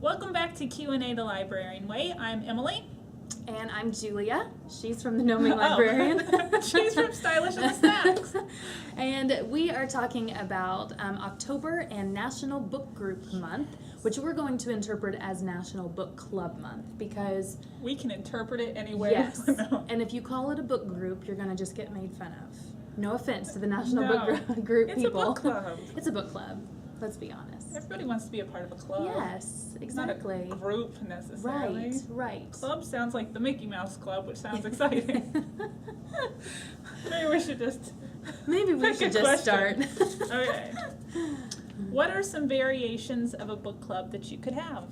Welcome back to Q&A the Librarian Way. I'm Emily. And I'm Julia. She's from the Gnoming Librarian. She's from Stylish and the Snacks. And we are talking about October and National Book Group Month, which we're going to interpret as National Book Club Month because... We can interpret it any way. Yes. And if you call it a book group, you're going to just get made fun of. No offense to the National Book Group it's people. It's a book club. It's a book club. Let's be honest. Everybody wants to be a part of a club. Yes, exactly. Not a group necessarily. Right. Club sounds like the Mickey Mouse Club, which sounds exciting. Maybe we should just start. Okay. What are some variations of a book club that you could have?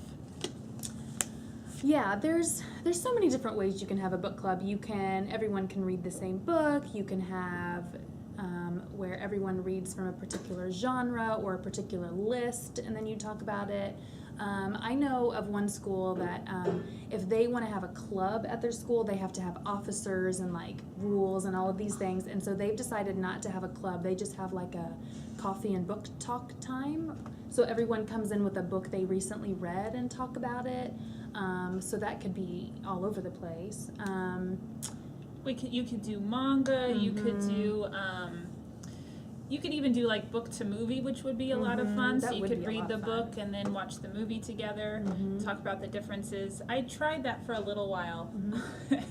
Yeah, there's so many different ways you can have a book club. Everyone can read the same book. You can have where everyone reads from a particular genre or a particular list, and then you talk about it. I know of one school that if they want to have a club at their school, they have to have officers and like rules and all of these things. And so they've decided not to have a club. They just have like a coffee and book talk time. So everyone comes in with a book they recently read and talk about it. So that could be all over the place. You could do manga. Mm-hmm. You could do. You could even do like book to movie, which would be a lot of fun. So you could read the book and then watch the movie together, talk about the differences. I tried that for a little while,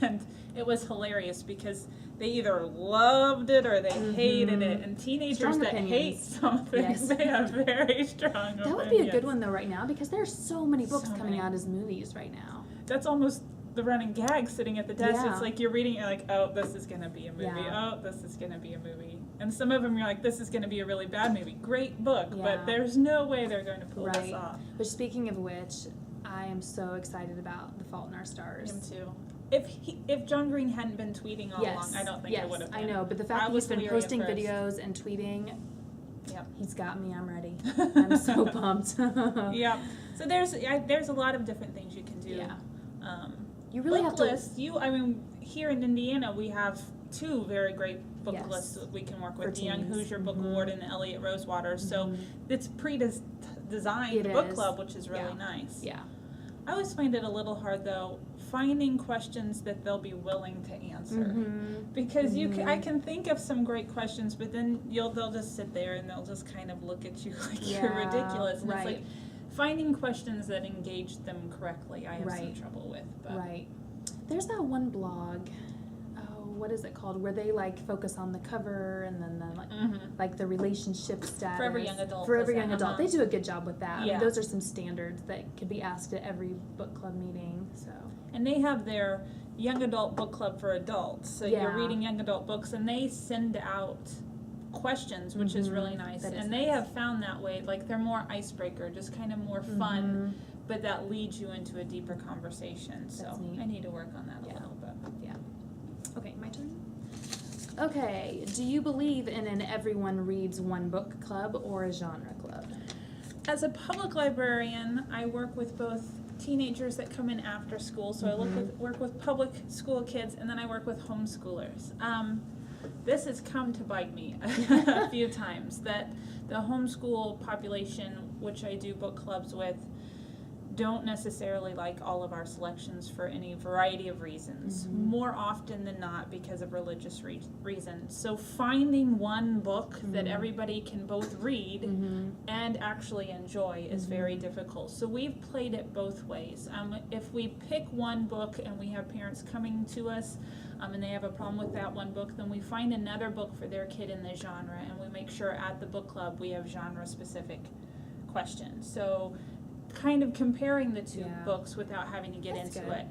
and it was hilarious because they either loved it or they hated it. And teenagers that hate something, they have very strong opinions. That would be a good one though right now because there's so many books coming out as movies right now. That's almost the running gag sitting at the desk. It's like you're reading, you're like, oh, this is going to be a movie. Yeah. Oh, this is going to be a movie. And some of them you're like, this is going to be a really bad movie. Great book, but there's no way they're going to pull this off. Which, speaking of which, I am so excited about The Fault in Our Stars. Him too. If John Green hadn't been tweeting all along, I don't think it would have been. I know, but the fact that he's been posting videos and tweeting, he's got me. I'm ready. I'm so pumped. Yeah. So there's a lot of different things you can do. Yeah. You really have to lists. Here in Indiana, we have two very great book lists that we can work with. The Young Hoosier Book Award and the Elliott Rosewater. So it's pre-designed book club, which is really nice. Yeah. I always find it a little hard though, finding questions that they'll be willing to answer. Because I can think of some great questions, but then they'll just sit there and they'll just kind of look at you like you're ridiculous. And it's like finding questions that engage them correctly, I have some trouble with. But. Right. There's that one blog, what is it called, where they like focus on the cover and then the like the relationship status. For every young adult. For every young adult. They do a good job with that. Yeah. I mean, those are some standards that could be asked at every book club meeting. So. And they have their young adult book club for adults. So you're reading young adult books and they send out questions, which is really nice. And they have found that way, like they're more icebreaker, just kind of more fun, but that leads you into a deeper conversation. So I need to work on that a little bit. Yeah. Okay, my turn. Okay, do you believe in an everyone reads one book club or a genre club? As a public librarian, I work with both teenagers that come in after school, so I work with public school kids, and then I work with homeschoolers. This has come to bite me a few times, that the homeschool population, which I do book clubs with, don't necessarily like all of our selections for any variety of reasons, more often than not because of religious reasons. So finding one book that everybody can both read and actually enjoy is very difficult. So we've played it both ways. If we pick one book and we have parents coming to us and they have a problem with that one book, then we find another book for their kid in the genre, and we make sure at the book club we have genre-specific questions. So kind of comparing the two books without having to get into it.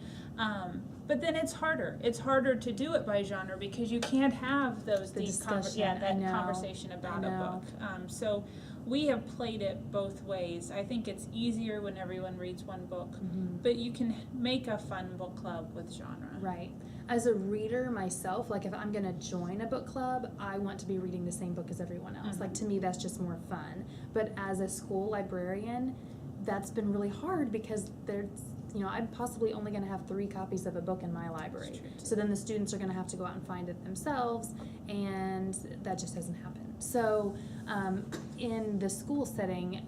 But then it's harder. It's harder to do it by genre because you can't have those deep conversation about a book. So we have played it both ways. I think it's easier when everyone reads one book, but you can make a fun book club with genre. Right. As a reader myself, like if I'm going to join a book club, I want to be reading the same book as everyone else. Like to me, that's just more fun. But as a school librarian, that's been really hard because there's, I'm possibly only going to have 3 copies of a book in my library. So then the students are going to have to go out and find it themselves, and that just hasn't happened. So in the school setting,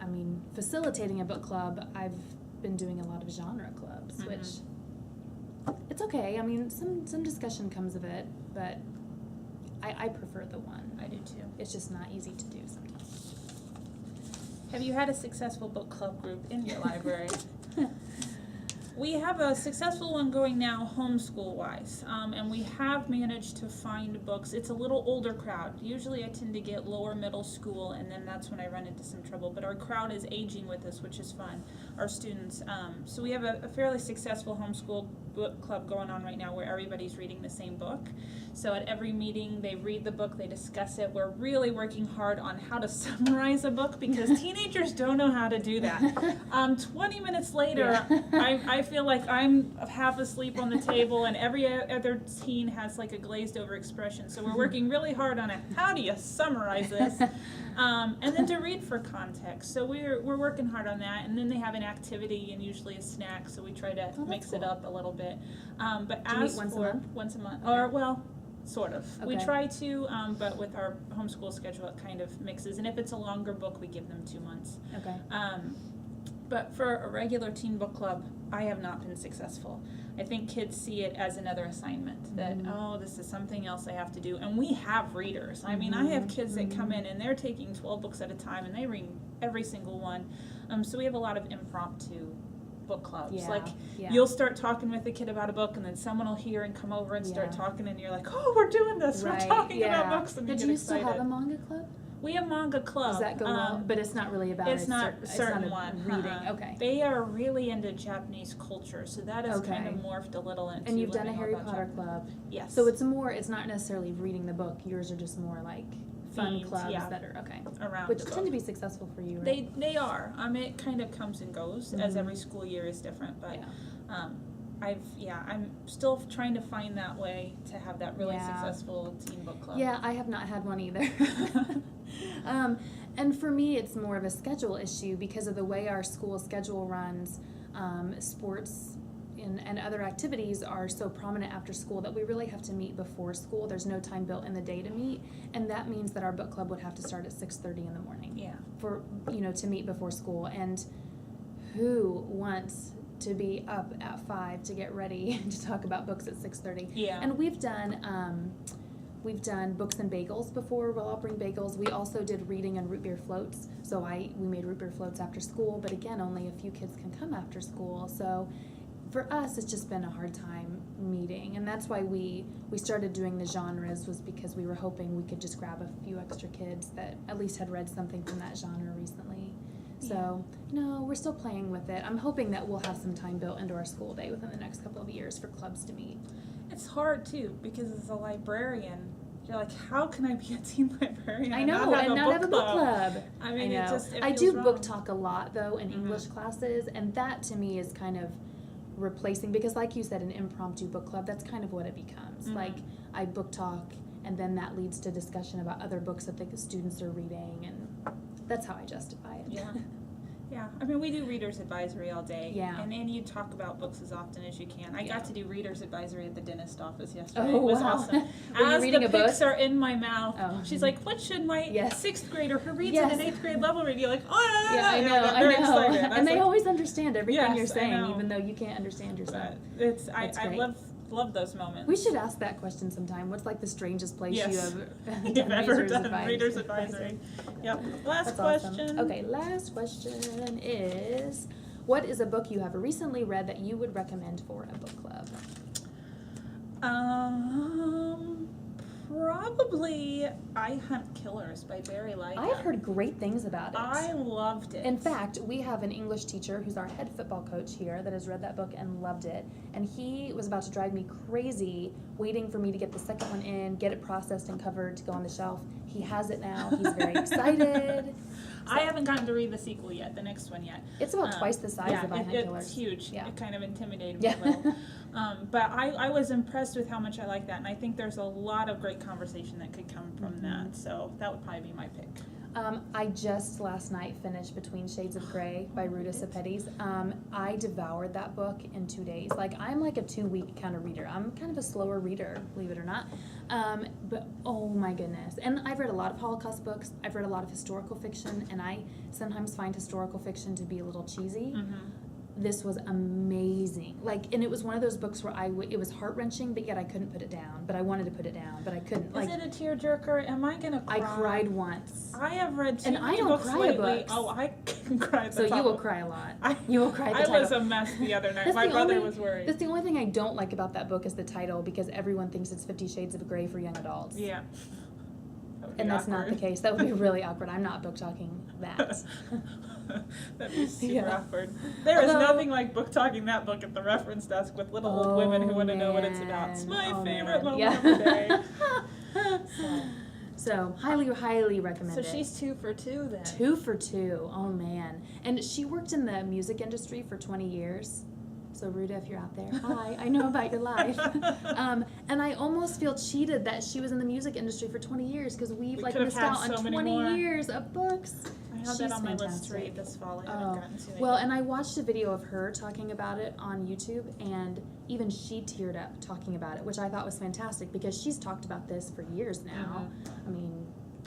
facilitating a book club, I've been doing a lot of genre clubs, which it's okay. I mean, some discussion comes of it, but I prefer the one. I do too. It's just not easy to do sometimes. Have you had a successful book club group in your library? We have a successful one going now, homeschool-wise, and we have managed to find books. It's a little older crowd. Usually I tend to get lower middle school, and then that's when I run into some trouble. But our crowd is aging with us, which is fun, our students. So we have a fairly successful homeschool book club going on right now where everybody's reading the same book. So at every meeting, they read the book, they discuss it. We're really working hard on how to summarize a book because teenagers don't know how to do that. 20 minutes later, I feel like I'm half asleep on the table and every other teen has like a glazed over expression. So we're working really hard on it. How do you summarize this? And then to read for context. So we're working hard on that. And then they have an activity and usually a snack. So we try to mix it up a little bit. But Do you meet once a month? Once a month, or well, sort of. We Okay. try to, but with our homeschool schedule, it kind of mixes. And if it's a longer book, we give them 2 months. Okay. But for a regular teen book club, I have not been successful. I think kids see it as another assignment that, oh, this is something else I have to do. And we have readers. I mean, I have kids that come in and they're taking 12 books at a time and they read every single one. So we have a lot of impromptu book clubs. Yeah, Like yeah. you'll start talking with a kid about a book and then someone will hear and come over and start Yeah. talking and you're like, oh, we're doing this. Right, We're talking yeah. about books and Now, you do get you still excited. have a manga club? We have manga club. Does that go well? But it's not really about It's a not a certain a one. reading. Uh-uh. Okay. They are really into Japanese culture, so that has kind of Okay. morphed a little into And you've done a learning more Harry about Potter Japan. club. Yes. So it's not necessarily reading the book. Yours are just more like fun Themed, clubs yeah. that are okay. around Which the tend to book. be successful for you, right? They are. It kind of comes and goes as every school year is different, but Yeah. I'm still trying to find that way to have that really Yeah. successful teen book club. Yeah, I have not had one either. And for me, it's more of a schedule issue because of the way our school schedule runs. Sports and other activities are so prominent after school that we really have to meet before school. There's no time built in the day to meet, and that means that our book club would have to start at 6:30 in the morning. Yeah. For to meet before school. And who wants to be up at 5 to get ready to talk about books at 6:30? Yeah. And we've done books and bagels before. We'll all bring bagels. We also did reading and root beer floats. So we made root beer floats after school, but again, only a few kids can come after school. So for us, it's just been a hard time meeting, and that's why we started doing the genres, was because we were hoping we could just grab a few extra kids that at least had read something from that genre recently. So, no, we're still playing with it. I'm hoping that we'll have some time built into our school day within the next couple of years for clubs to meet. It's hard too because as a librarian, you're like, how can I be a teen librarian? I know, and not have a book club. I mean, I know. it I feels do wrong. book talk a lot though in English classes, and that to me is kind of replacing, because like you said, an impromptu book club, that's kind of what it becomes. Like I book talk, and then that leads to discussion about other books that the students are reading, and that's how I justify it. Yeah. Yeah, I mean, we do readers advisory all day. Yeah. And you talk about books as often as you can. I Yeah. got to do readers advisory at the dentist office yesterday. Oh, It was wow. awesome. Were you As reading the a book? picks are in my mouth, Oh. she's like, what should my Yes. 6th grader who reads Yes. at an 8th grade level read? You're like, oh, Yeah, I You know, got I very know. excited. I was And they like, always understand everything Yes, you're I saying, know. even though you can't understand yourself. but it's, I That's great. love those moments. We should ask that question sometime. What's like the strangest place Yes. you have You've done ever readers done readers advisory. Yep. Last That's question. awesome. Okay, last question is, what is a book you have recently read that you would recommend for a book club? Probably I Hunt Killers by Barry Lyga. I've heard great things about it. I loved it. In fact, we have an English teacher who's our head football coach here that has read that book and loved it. And he was about to drive me crazy waiting for me to get the second one in, get it processed and covered to go on the shelf. He has it now. He's very excited. I haven't gotten to read the sequel yet, the next one yet. It's about twice the size of I Hunt Killers. It's huge. Yeah. It kind of intimidated me Yeah. a little. But I was impressed with how much I like that, and I think there's a lot of great conversation that could come from that. So that would probably be my pick. I just last night finished Between Shades of Grey by Ruta Sepetys. I devoured that book in 2 days. Like, I'm like a 2-week kind of reader. I'm kind of a slower reader, believe it or not. But oh my goodness. And I've read a lot of Holocaust books. I've read a lot of historical fiction, and I sometimes find historical fiction to be a little cheesy. this was amazing. Like, and it was one of those books where it was heart-wrenching, but yet I couldn't put it down. But I wanted to put it down, but I couldn't. Like, is it a tearjerker? Am I gonna cry? I cried once. I have read too And I many don't books cry at lately. books. Oh, I can cry at the So top you will of- cry a lot. I- You will cry at the I title. was a mess the other night. That's My the brother only- was worried. That's the only thing I don't like about that book is the title, because everyone thinks it's 50 Shades of Grey for young adults. Yeah. That would be And that's not the awkward. case. That would be really awkward. I'm not book talking that. That'd be super Yeah. awkward. There is Although- nothing like book talking that book at the reference desk with little old women who want to know what it's about. It's man. my Oh, favorite man. moment of the day. So highly recommend So it. she's 2 for 2 then. 2 for 2. Oh man. And she worked in the music industry for 20 years. So Ruta, if you're out there, hi, I know about your life. And I almost feel cheated that she was in the music industry for 20 years, because we've We like could have missed had out on so many 20 more. years of books. I have She's that on my list to fantastic. read this fall. I haven't gotten to it. Well, yet. and I watched a video of her talking about it on YouTube, and even she teared up talking about it, which I thought was fantastic, because she's talked about this for years now. I mean,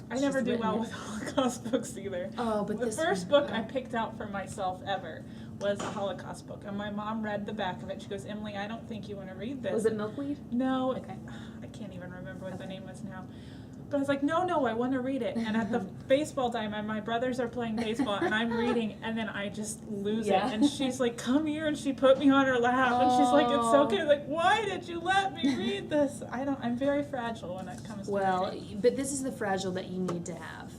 I never she's do written well it. with Holocaust books either. Oh, but The this first one- book I picked out for myself ever was a Holocaust book, and my mom read the back of it. She goes, "Emily, I don't think you want to read this." Was it Milkweed? No, Okay. I can't even remember what the Okay. name was now. But I was like, no, I want to read it. And at the baseball diamond, my brothers are playing baseball, and I'm reading, and then I just lose Yeah. it. And she's like, "Come here," and she put me on her lap, and she's like, "It's Oh. okay." Like, why did you let me read this? I'm very fragile when it comes to Well, reading. but this is the fragile that you need to have.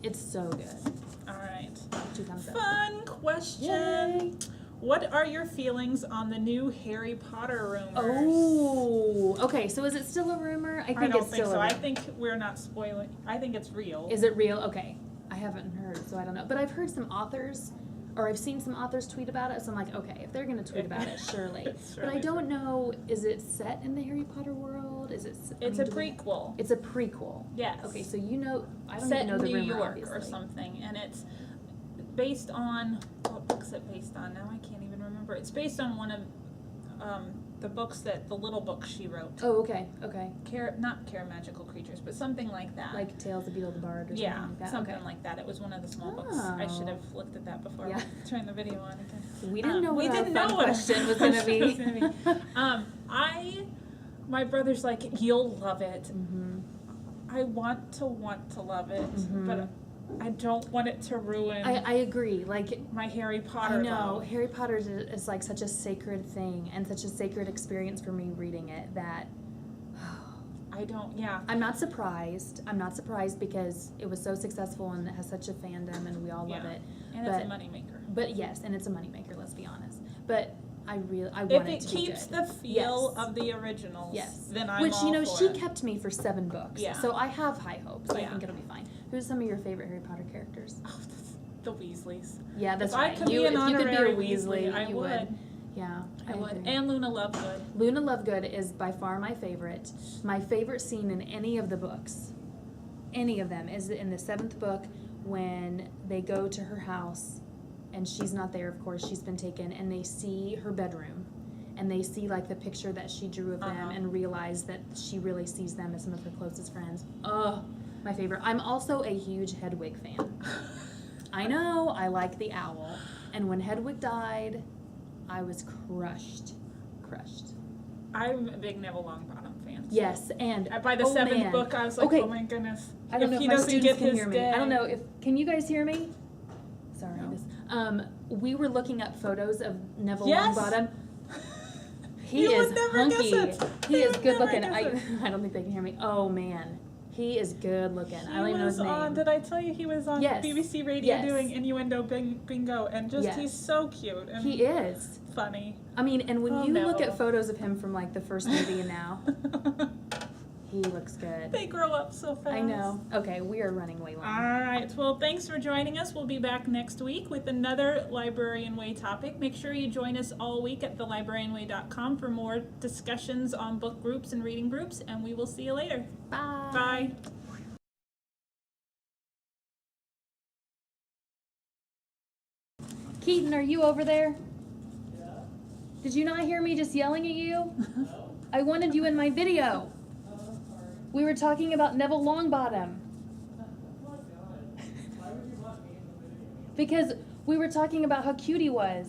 It's so good. All right. 2 thumbs up. Fun question. Yay. What are your feelings on the new Harry Potter rumors? Oh, okay. So is it still a rumor? I I don't it's think still so. a I rumor. think we're not spoiling. I think it's real. Is it real? Okay. I haven't heard, so I don't know. But I've heard some authors, or I've seen some authors tweet about it, so I'm like, okay, if they're going to tweet about it, surely. It's But I surely don't know, is it set in the Harry Potter world? Is it? It's a prequel. It's a prequel. Yes. Okay, so I don't Set even know in the New rumor, York obviously. or something, and it's based on what book's it based on? Now I can't even remember. It's based on one of the books the little book she wrote. Oh, okay, okay. Not Care Magical Creatures, but something like that. Like Tales of Beetle the Bard or something yeah, like that? something Okay. like that. It was one of the small books. I Oh. should have looked at that before Yeah. we turned the video on again. We didn't know what we our didn't fun know what our question was going to be. question was gonna be. My brother's like, you'll love it. Mm-hmm. I want to love it, Mhm. but I don't want it to ruin I agree. Like, my Harry Potter I know love. Harry Potter is like such a sacred thing and such a sacred experience for me reading it that I don't, yeah. I'm not surprised. I'm not surprised because it was so successful and it has such a fandom and we all love Yeah. it. And but, it's a moneymaker. But yes, and it's a moneymaker. Let's be honest. But I want If it it to be keeps good. the feel Yes. of the originals, Yes. then I'm Which, all you know, for she it. kept me for 7 books. Yeah. So I have high hopes. I Yeah. think it'll be fine. Who's some of your favorite Harry Potter characters? Oh, the Weasleys. Yeah, that's if right. I could you, be an if you could be honorary a Weasley, I you would. Yeah, I would. agree. And Luna Lovegood. Luna Lovegood is by far my favorite. My favorite scene in any of the books, any of them, is in the 7th book when they go to her house and she's not there, of course, she's been taken, and they see her bedroom and they see like the picture that she drew of them Uh-huh. and realize that she really sees them as some of her closest friends. Oh, my favorite. I'm also a huge Hedwig fan. I know, I like the owl. And when Hedwig died, I was crushed. I'm a big Neville Longbottom fan. So Yes, and by the 7th man. book, I was like, Okay. oh my goodness. I don't know he if my doesn't students get can his hear me. day. I don't know if can you guys hear me? Sorry, No. we were looking up photos of Neville Yes. Longbottom. He You is would never hunky. guess it. He You is would good never looking. guess I it. I don't think they can hear me. Oh man, he is good looking. I don't He even know his was on, name. did I tell you he was on Yes. BBC Radio Yes. doing innuendo bingo, and just Yes. he's so cute and He is. funny. I mean, and when Oh, you look Neville. at photos of him from like the first movie and now, he looks good. They grow up so fast. I know. Okay, we are running way long. All right. Well, thanks for joining us. We'll be back next week with another Librarian Way topic. Make sure you join us all week at thelibrarianway.com for more discussions on book groups and reading groups, and we will see you later. Bye. Bye. Keaton, are you over there? Yeah. Did you not hear me just yelling at you? No. I wanted you in my video. Oh, sorry. We were talking about Neville Longbottom. Oh my God. Why would you want me in the video? Because we were talking about how cute he was.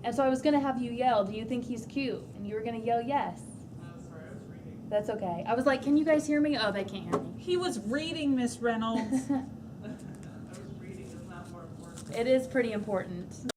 And so I was gonna have you yell, do you think he's cute? And you were gonna yell yes. I'm sorry, I was reading. That's okay. I was like, can you guys hear me? Oh, they can't hear me. He was reading, Miss Reynolds. I was reading, is not more important. It is pretty important.